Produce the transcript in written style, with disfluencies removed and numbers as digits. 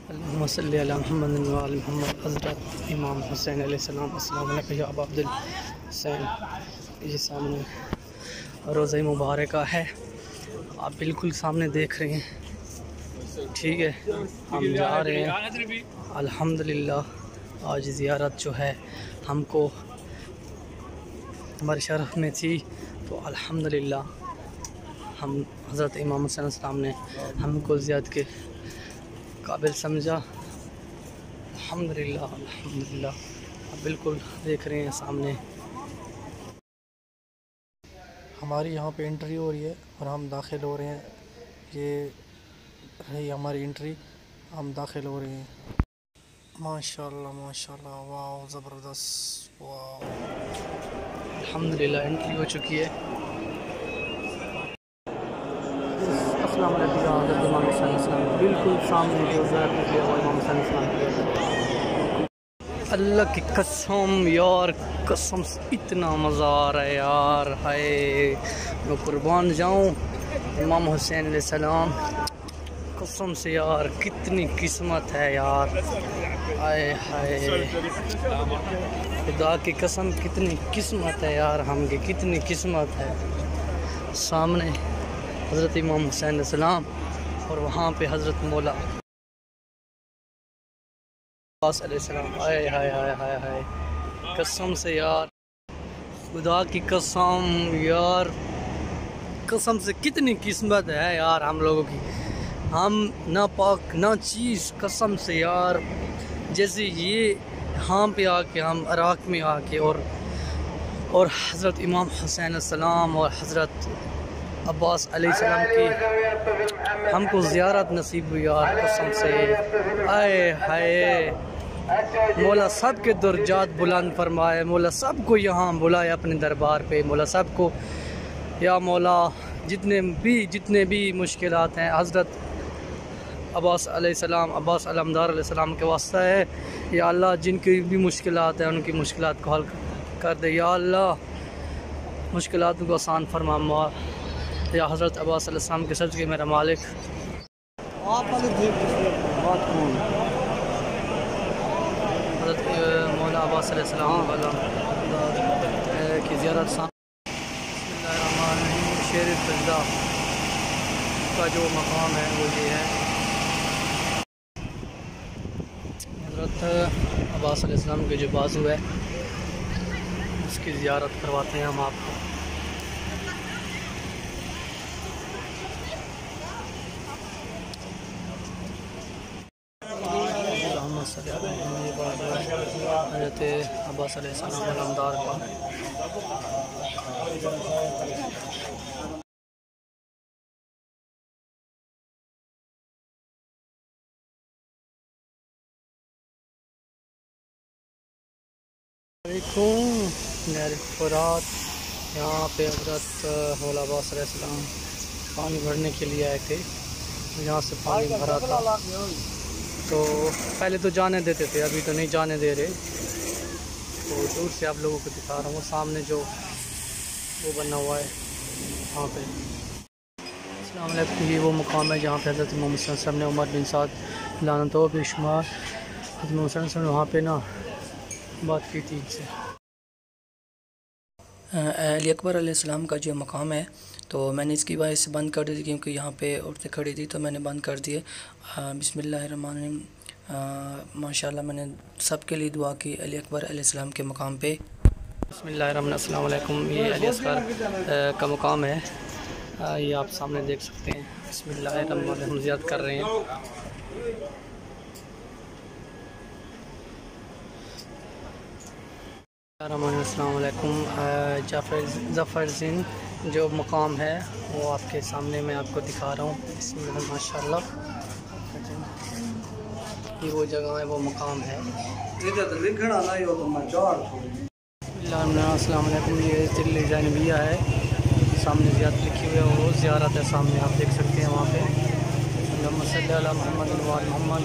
अल्लाहुम्मा सल्ली अला मुहम्मद व आलि मुहम्मद। हज़रत इमाम हुसैन अलैहिस्सलाम, अस्सलामु अलैकुम या अबा अब्दुल हुसैन। ये सामने रोज़ा मुबारक है, आप बिल्कुल सामने देख रहे हैं। ठीक है, हम जा रहे हैं अल्हम्दुलिल्लाह। आज ज़ियारत जो है हमको हमारे शरफ़ में थी, तो अल्हम्दुलिल्लाह हम हज़रत इमाम हुसैन अलैहिस्सलाम ने हमको ज़ियारत के काबिल समझा। अल्हम्दुलिल्लाह अल्हम्दुलिल्लाह, आप बिल्कुल देख रहे हैं सामने। हमारी यहाँ पे एंट्री हो रही है और हम दाखिल हो रहे हैं। ये रही हमारी एंट्री, हम दाखिल हो रहे हैं। माशाल्लाह माशाल्लाह, वाह ज़बरदस्त, वाह। अल्हम्दुलिल्लाह एंट्री हो चुकी है। अस्सलाम वालेकुम या हज़रत इमाम हुसैन अलैहिस्सलाम, बिल्कुल सामने जो ज़ियारत किया हुआ इमाम हुसैन अलैहिस्सलाम। अल्लाह की कसम यार, कसम से इतना मज़ा आ रहा है यार, हाय मैं कुर्बान जाऊँ इमाम हुसैन अलैहिस्सलाम। कसम से यार कितनी किस्मत है यार, हाय हाय खुदा की कसम कितनी किस्मत है यार, हम की कितनी किस्मत है। सामने हज़रत इमाम हुसैन अलैहिस्सलाम और वहाँ पे हज़रत मौला अब्बास अलैहिस्सलाम। हाय हाय हाय हाय हाय, कसम से यार, खुदा की कसम यार, कसम से कितनी किस्मत है यार हम लोगों की। हम ना पाक ना चीज़, कसम से यार, जैसे ये यहाँ पे आके हम इराक़ में आके और हज़रत इमाम हुसैन अलैहिस्सलाम और हज़रत अब्बास अलैहिस्सलाम की हमको ज़ियारत नसीब हुई यार, कसम से। आए हाय, मौला सब के दर्जात बुलंद फरमाए, मौला सबको यहाँ बुलाए अपने दरबार पे, मौला सबको या मौला जितने भी मुश्किलात हैं हज़रत अब्बास अलैहिस्सलाम, अब्बास अलमदार अलैहिस्सलाम के वास्ता है। या अल्लाह जिनकी भी मुश्किलात हैं उनकी मुश्किलात को हल कर दे, या अल्लाह मुश्किलात को आसान फरमा। या हज़रत अब्बास अलैहिस्सलाम के सदक़े मेरा मालिक हज़रत मौला अब्बास अलैहिस्सलाम की ज़ियारत शेर सजदा का जो मकाम है वो ये है। हज़रत अब्बास अलैहिस्सलाम के जो बाजू है उसकी ज़ियारत करवाते हैं हम आपको। हज़रत अब्बास अलैहिस्सलाम अलमदार का फुरात। यहाँ पे हज़रत मौला अब्बास अलैहिस्सलाम पानी भरने के लिए आए थे, यहाँ से पानी भरा था। तो पहले तो जाने देते थे, अभी तो नहीं जाने दे रहे। तो दूर से आप लोगों को दिखा रहा हूँ, सामने जो वो बना हुआ है वहाँ पे। अस्सलाम वालेकुम, ये वो मुकाम है जहाँ पे हज़रत इमाम हुसैन साहब ने उमर बिन साद लानतो बेशुमार हज़रत इमाम हुसैन साहब ने वहाँ पे ना बात की थी इनसे। अली अकबर अलैहिस्सलाम का जो मकाम है, तो मैंने इसकी वजह से बंद कर दी थी क्योंकि यहाँ पे औरतें खड़ी थी, तो मैंने बंद कर दिए। बिस्मिल्लाहिर्रहमानिर्रहीम। माशाल्लाह मैंने सबके लिए दुआ की अली अकबर अलैहिस्सलाम के मकाम पे। बिस्मिल्लाहिर्रहमानिर्रहीम। अस्सलाम वालेकुम, ये अली असगर का मकाम है, ये आप सामने देख सकते हैं। बिस्मिल्लाहिर्रहमानिर्रहीम, हम ज़ियारत कर रहे हैं। अस्सलाम वालेकुम। ज़फ़र ज़िन जो मकाम है वो आपके सामने मैं आपको दिखा रहा हूँ। बिस्मिल्लाह माशाल्लाह, ये वो जगह है, वो मकाम है। अस्सलाम वालेकुम, ये दिल्ली ज़ैनबिया है, सामने ज़ियारत लिखी हुई है, वो ज़ियारत है सामने आप देख सकते हैं वहाँ पे। अल्लाहुम्मा सल्ली अला मुहम्मद व आलि मुहम्मद।